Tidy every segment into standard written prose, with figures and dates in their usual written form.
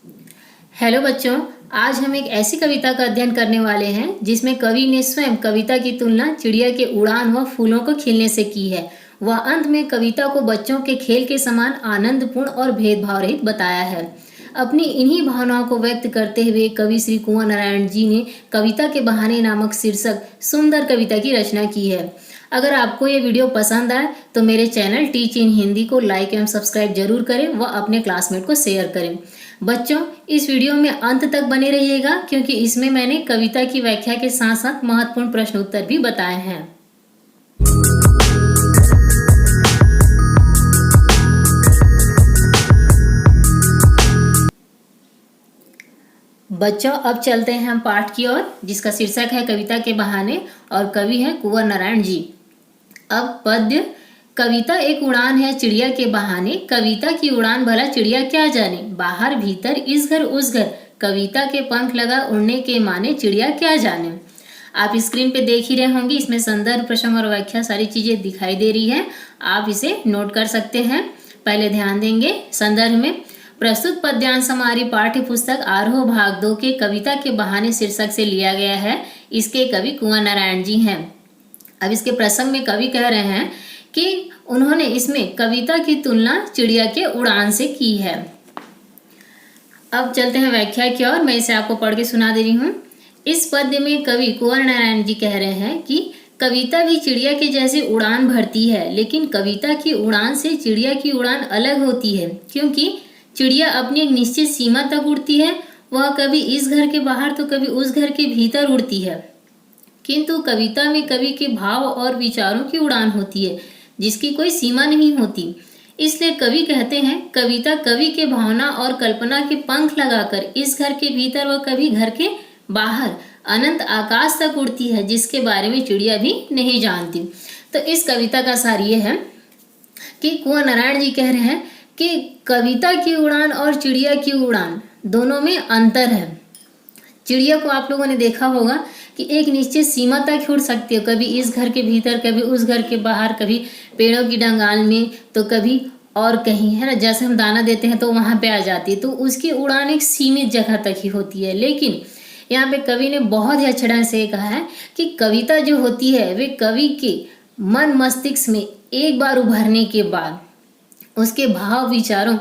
Hello बच्चों, आज हम एक ऐसी कविता का अध्ययन करने वाले हैं जिसमें कवि ने स्वयं कविता की तुलना चिड़िया के उड़ान व फूलों को खिलने से की है। वह अंत में कविता को बच्चों के खेल के समान आनंदपूर्ण और भेदभाव रहित बताया है। अपनी इन्हीं भावनाओं को व्यक्त करते हुए कवि श्री कुंवर नारायण जी ने कविता के बहाने नामक शीर्षक सुंदर कविता की रचना की है। अगर आपको ये वीडियो पसंद आए तो मेरे चैनल टीच इन हिंदी को लाइक एवं सब्सक्राइब जरूर करें व अपने क्लासमेट को शेयर करें। बच्चों, इस वीडियो में अंत तक बने रहिएगा क्योंकि इसमें मैंने कविता की व्याख्या के साथ साथ महत्वपूर्ण प्रश्न उत्तर भी बताए हैं। बच्चों, अब चलते हैं हम पाठ की ओर, जिसका शीर्षक है कविता के बहाने और कवि है कुंवर नारायण जी। अब पद्य। कविता एक उड़ान है चिड़िया के बहाने, कविता की उड़ान भला चिड़िया क्या जाने। बाहर भीतर इस घर उस घर, कविता के पंख लगा उड़ने के माने, चिड़िया क्या जाने। आप स्क्रीन पे देख ही रहे होंगे, इसमें संदर्भ, प्रसंग और व्याख्या सारी चीजें दिखाई दे रही है। आप इसे नोट कर सकते हैं। पहले ध्यान देंगे संदर्भ में। प्रस्तुत पद्यांश हमारी पाठ्य पुस्तक आरोह भाग 2 के कविता के बहाने शीर्षक से लिया गया है। इसके कवि कुंवर नारायण जी हैं। अब इसके प्रसंग में कवि कह रहे हैं कि उन्होंने इसमें कविता की तुलना चिड़िया के उड़ान से की है। अब चलते हैं व्याख्या की ओर। मैं इसे आपको पढ़ के सुना दे रही हूँ। इस पद्य में कवि कुंवर नारायण जी कह रहे हैं कि कविता भी चिड़िया के जैसे उड़ान भरती है, लेकिन कविता की उड़ान से चिड़िया की उड़ान अलग होती है, क्योंकि चिड़िया अपनी एक निश्चित सीमा तक उड़ती है। वह कभी इस घर के बाहर तो कभी उस घर के भीतर उड़ती है, किंतु कविता में कवि के भाव और विचारों की उड़ान होती है जिसकी कोई सीमा नहीं होती। इसलिए कवि कहते हैं कविता कवि के भावना और कल्पना के पंख लगाकर इस घर के भीतर व कभी घर के बाहर अनंत आकाश तक उड़ती है, जिसके बारे में चिड़िया भी नहीं जानती। तो इस कविता का सार ये है कि कुंवर नारायण जी कह रहे हैं कि कविता की उड़ान और चिड़िया की उड़ान दोनों में अंतर है। चिड़िया को आप लोगों ने देखा होगा कि एक निश्चित सीमा तक उड़ सकती है, कभी इस घर के भीतर, कभी उस घर के बाहर, कभी पेड़ों की डंगाल में, तो कभी और कहीं, है ना। जैसे हम दाना देते हैं तो वहां पे आ जाती है, तो उसकी उड़ान एक सीमित जगह तक ही होती है। लेकिन यहाँ पे कवि ने बहुत ही अच्छे ढंग से कहा है कि कविता जो होती है वे कवि के मन मस्तिष्क में एक बार उभरने के बाद उसके भाव विचारों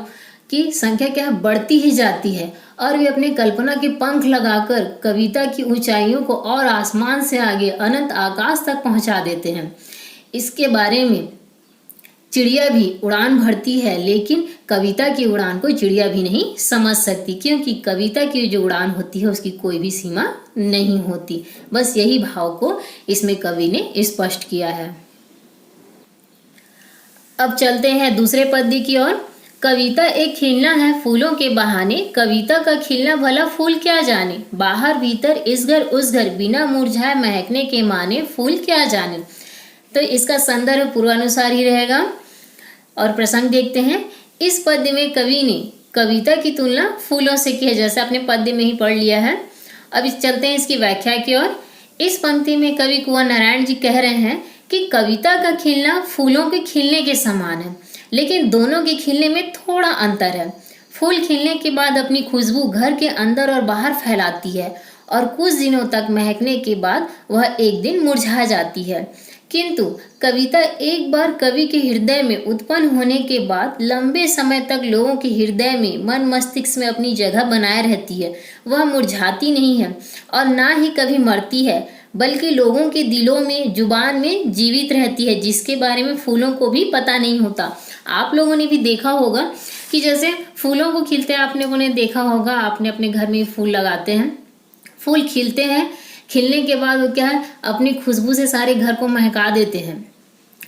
की संख्या क्या है, बढ़ती ही जाती है, और वे अपने कल्पना के पंख लगाकर कविता की ऊंचाइयों को और आसमान से आगे अनंत आकाश तक पहुंचा देते हैं। इसके बारे में चिड़िया भी उड़ान भरती है, लेकिन कविता की उड़ान को चिड़िया भी नहीं समझ सकती, क्योंकि कविता की जो उड़ान होती है उसकी कोई भी सीमा नहीं होती। बस यही भाव को इसमें कवि ने स्पष्ट किया है। अब चलते हैं दूसरे पद्य की ओर। कविता एक खिलना है फूलों के बहाने, कविता का खिलना भला फूल क्या जाने। बाहर भीतर इस घर उस घर, बिना मुरझाए महकने के माने, फूल क्या जाने। तो इसका संदर्भ पूर्वानुसार ही रहेगा। और प्रसंग देखते हैं। इस पद्य में कवि ने कविता की तुलना फूलों से की है, जैसे आपने पद्य में ही पढ़ लिया है। अब इस चलते हैं इसकी व्याख्या की ओर। इस पंक्ति में कवि कुंवर नारायण जी कह रहे हैं कि कविता का खिलना फूलों के खिलने के समान है, लेकिन दोनों के खिलने में थोड़ा अंतर है। फूल खिलने के बाद अपनी खुशबू घर के अंदर और बाहर फैलाती है और कुछ दिनों तक महकने के बाद वह एक दिन मुरझा जाती है, किंतु कविता एक बार कवि के हृदय में उत्पन्न होने के बाद लंबे समय तक लोगों के हृदय में, मन मस्तिष्क में अपनी जगह बनाए रहती है। वह मुरझाती नहीं है और ना ही कभी मरती है, बल्कि लोगों के दिलों में, जुबान में जीवित रहती है, जिसके बारे में फूलों को भी पता नहीं होता। आप लोगों ने भी देखा होगा कि जैसे फूलों को खिलते हैं, आप लोगों ने देखा होगा, आपने अपने घर में फूल लगाते हैं, फूल खिलते हैं, खिलने के बाद वो क्या है, अपनी खुशबू से सारे घर को महका देते हैं।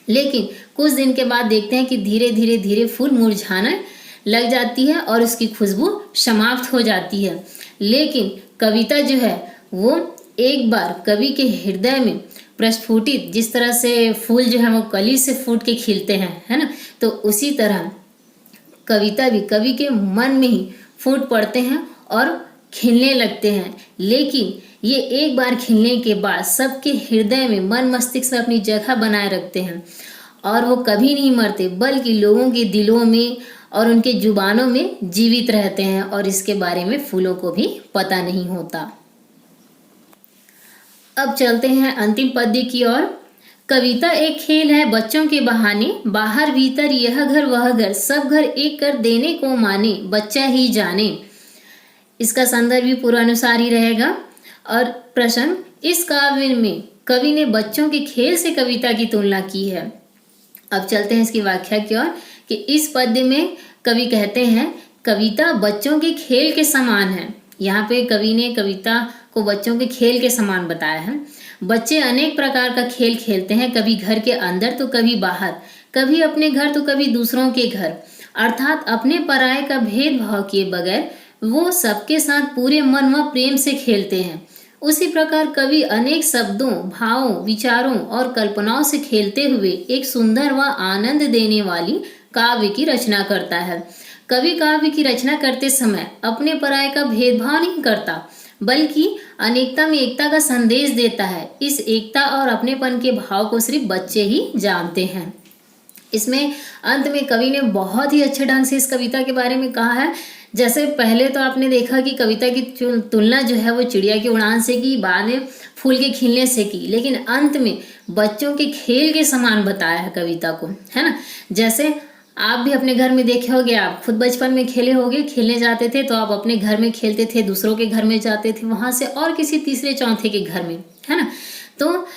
लेकिन कुछ दिन के बाद देखते हैं कि धीरे धीरे धीरे फूल मुरझाने लग जाती है और उसकी खुशबू समाप्त हो जाती है। लेकिन कविता जो है वो एक बार कवि के हृदय में प्रस्फुटित, जिस तरह से फूल जो है वो कली से फूट के खिलते हैं, है ना, तो उसी तरह कविता भी कवि के मन में ही फूट पड़ते हैं और खिलने लगते हैं। लेकिन ये एक बार खिलने के बाद सबके हृदय में, मन मस्तिष्क में अपनी जगह बनाए रखते हैं और वो कभी नहीं मरते, बल्कि लोगों के दिलों में और उनके जुबानों में जीवित रहते हैं और इसके बारे में फूलों को भी पता नहीं होता। अब चलते हैं अंतिम पद्य की ओर। कविता एक खेल है बच्चों के बहाने, बाहर भीतर यह घर वह घर, सब घर एक कर देने को माने, बच्चा ही जाने। इसका संदर्भ भी पूर्वानुसार ही रहेगा। और प्रश्न, इस काव्य में कवि ने बच्चों के खेल से कविता की तुलना की है। अब चलते हैं इसकी व्याख्या की ओर कि इस पद्य में कवि कहते हैं कविता बच्चों के खेल के समान है। यहाँ पे कवि ने कविता को बच्चों के खेल के समान बताया है। बच्चे अनेक प्रकार का खेल खेलते हैं, कभी घर के अंदर तो कभी बाहर, कभी अपने घर तो कभी दूसरों के घर, अर्थात अपने पराये का भेदभाव किए बगैर वो सबके साथ पूरे मन व प्रेम से खेलते हैं। उसी प्रकार कवि अनेक शब्दों, भावों, विचारों और कल्पनाओं से खेलते हुए एक सुंदर व आनंद देने वाली काव्य की रचना करता है। कवि काव्य की रचना करते समय अपने पराये का भेदभाव नहीं करता, बल्कि अनेकता में एकता का संदेश देता है। इस एकता और अपनेपन के भाव को सिर्फ बच्चे ही जानते हैं। इसमें अंत में कवि ने बहुत ही अच्छे ढंग से इस कविता के बारे में कहा है। जैसे पहले तो आपने देखा कि कविता की तुलना जो है वो चिड़िया की उड़ान से की, बाद में फूल के खिलने से की, लेकिन अंत में बच्चों के खेल के समान बताया है कविता को, है ना। जैसे आप भी अपने घर में देखे होंगे, आप खुद बचपन में खेले होंगे, खेलने जाते थे तो आप अपने घर में खेलते थे, दूसरों के घर में जाते थे, वहां से और किसी तीसरे चौथे के घर में, है ना। तो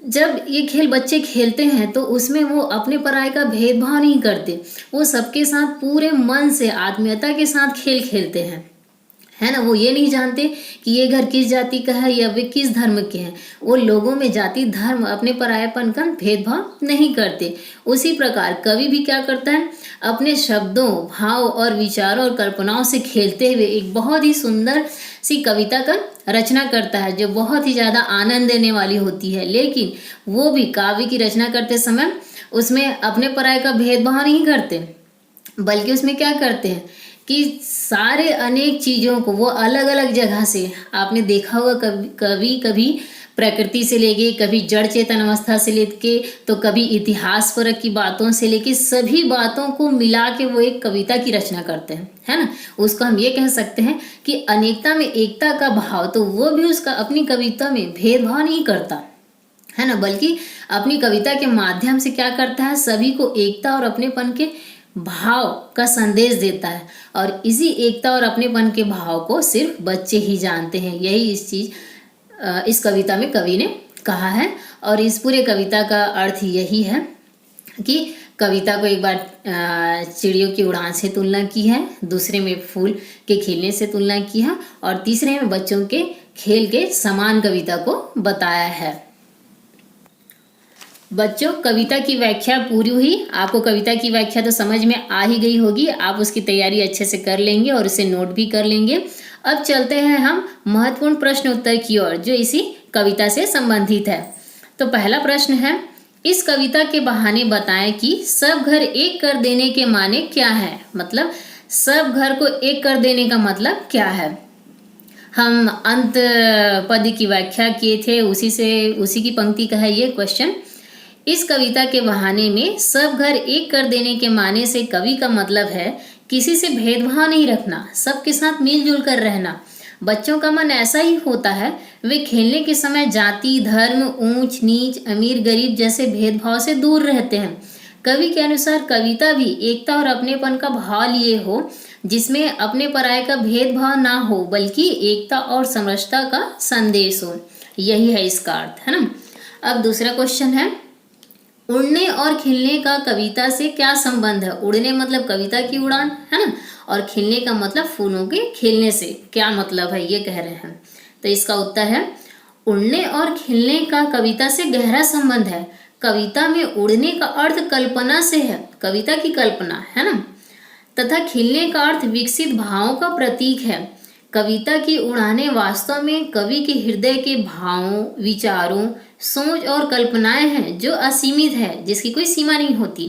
जब ये खेल बच्चे खेलते हैं तो उसमें वो अपने पराये का भेदभाव नहीं करते, वो सबके साथ पूरे मन से आत्मीयता के साथ खेल खेलते हैं, है ना। वो ये नहीं जानते कि ये घर किस जाति का है या वे किस धर्म के हैं। वो लोगों में जाति, धर्म, अपने परायेपन का भेदभाव नहीं करते। उसी प्रकार कवि भी क्या करता है, अपने शब्दों, भाव और विचारों और कल्पनाओं से खेलते हुए एक बहुत ही सुंदर सी कविता का रचना करता है, जो बहुत ही ज़्यादा आनंद देने वाली होती है। लेकिन वो भी काव्य की रचना करते समय उसमें अपने पराये का भेदभाव नहीं करते, बल्कि उसमें क्या करते हैं कि सारे अनेक चीज़ों को वो अलग अलग जगह से, आपने देखा होगा कभी प्रकृति से लेके, कभी जड़ चेतन अवस्था से लेके, तो कभी इतिहास परक की बातों से लेके सभी बातों को मिला के वो एक कविता की रचना करते हैं, है ना। उसको हम ये कह सकते हैं कि अनेकता में एकता का भाव, तो वो भी उसका अपनी कविता में भेदभाव नहीं करता, है ना, बल्कि अपनी कविता के माध्यम से क्या करता है, सभी को एकता और अपनेपन के भाव का संदेश देता है। और इसी एकता और अपनेपन के भाव को सिर्फ बच्चे ही जानते हैं। यही इस कविता में कवि ने कहा है। और इस पूरे कविता का अर्थ यही है कि कविता को एक बार चिड़ियों की उड़ान से तुलना की है, दूसरे में फूल के खिलने से तुलना की है, और तीसरे में बच्चों के खेल के समान कविता को बताया है। बच्चों, कविता की व्याख्या पूरी हुई। आपको कविता की व्याख्या तो समझ में आ ही गई होगी, आप उसकी तैयारी अच्छे से कर लेंगे और उसे नोट भी कर लेंगे। अब चलते हैं हम महत्वपूर्ण प्रश्न उत्तर की ओर, जो इसी कविता से संबंधित है। तो पहला प्रश्न है, इस कविता के बहाने बताएं कि सब घर एक कर देने के माने क्या है। मतलब सब घर को एक कर देने का मतलब क्या है। हम अंत पद की व्याख्या किए थे, उसी की पंक्ति का है ये क्वेश्चन। इस कविता के बहाने में सब घर एक कर देने के माने से कवि का मतलब है किसी से भेदभाव नहीं रखना, सबके साथ मिलजुल कर रहना। बच्चों का मन ऐसा ही होता है, वे खेलने के समय जाति, धर्म, ऊंच नीच, अमीर गरीब जैसे भेदभाव से दूर रहते हैं। कवि के अनुसार कविता भी एकता और अपनेपन का भाव लिए हो, जिसमें अपने पराये का भेदभाव ना हो, बल्कि एकता और समरसता का संदेश हो। यही है इसका अर्थ, है ना। अब दूसरा क्वेश्चन है, उड़ने और खिलने का कविता से क्या संबंध है। उड़ने मतलब कविता की उड़ान, है ना, और खिलने का मतलब फूलों के खिलने से क्या मतलब है, ये कह रहे हैं। तो इसका उत्तर है, उड़ने और खिलने का कविता से गहरा संबंध है। कविता में उड़ने का अर्थ कल्पना से है, कविता की कल्पना, है ना, तथा खिलने का अर्थ विकसित भावों का प्रतीक है। कविता की उड़ानें वास्तव में कवि के हृदय के भावों, विचारों, सोच और कल्पनाएं हैं, जो असीमित है, जिसकी कोई सीमा नहीं होती।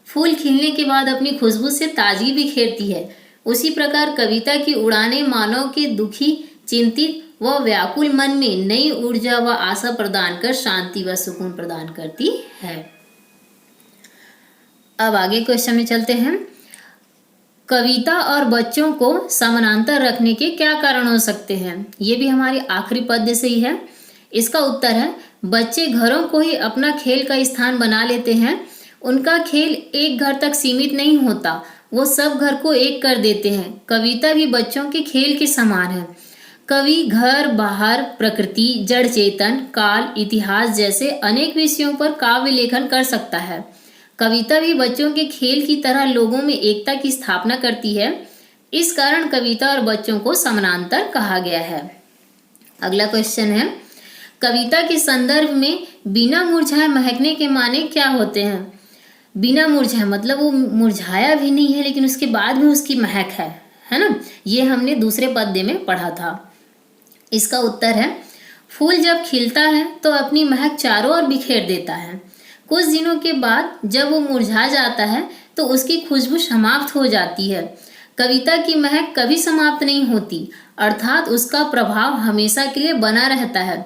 फूल खिलने के बाद अपनी खुशबू से ताजगी बिखेरती है, उसी प्रकार कविता की उड़ानें मानव के दुखी, चिंतित व व्याकुल मन में नई ऊर्जा व आशा प्रदान कर शांति व सुकून प्रदान करती है। अब आगे क्वेश्चन में चलते हैं। कविता और बच्चों को समानांतर रखने के क्या कारण हो सकते हैं? ये भी हमारे आखिरी पद्य से ही है। इसका उत्तर है बच्चे घरों को ही अपना खेल का स्थान बना लेते हैं। उनका खेल एक घर तक सीमित नहीं होता, वो सब घर को एक कर देते हैं। कविता भी बच्चों के खेल के समान है। कवि घर, बाहर, प्रकृति, जड़ चेतन, काल, इतिहास जैसे अनेक विषयों पर काव्य लेखन कर सकता है। कविता भी बच्चों के खेल की तरह लोगों में एकता की स्थापना करती है। इस कारण कविता और बच्चों को समानांतर कहा गया है। अगला क्वेश्चन है, कविता के संदर्भ में बिना मुरझाए महकने के माने क्या होते हैं? बिना मुरझाए मतलब वो मुरझाया भी नहीं है लेकिन उसके बाद भी उसकी महक है ना? ये हमने दूसरे पद्य में पढ़ा था। इसका उत्तर है फूल जब खिलता है तो अपनी महक चारों ओर बिखेर देता है। कुछ दिनों के बाद जब वो मुरझा जाता है तो उसकी खुशबू समाप्त हो जाती है। कविता की महक कभी समाप्त नहीं होती, अर्थात उसका प्रभाव हमेशा के लिए बना रहता है।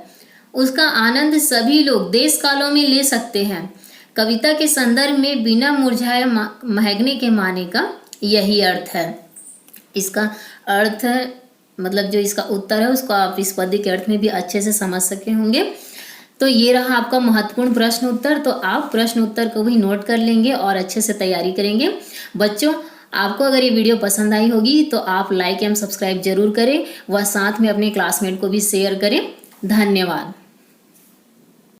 उसका आनंद सभी लोग देश कालों में ले सकते हैं। कविता के संदर्भ में बिना मुरझाए महकने के माने का यही अर्थ है। इसका अर्थ मतलब जो इसका उत्तर है उसको आप इस पद्य के अर्थ में भी अच्छे से समझ सके होंगे। तो ये रहा आपका महत्वपूर्ण प्रश्न उत्तर। तो आप प्रश्न उत्तर को भी नोट कर लेंगे और अच्छे से तैयारी करेंगे। बच्चों, आपको अगर ये वीडियो पसंद आई होगी तो आप लाइक एवं सब्सक्राइब जरूर करें व साथ में अपने क्लासमेट को भी शेयर करें। धन्यवाद।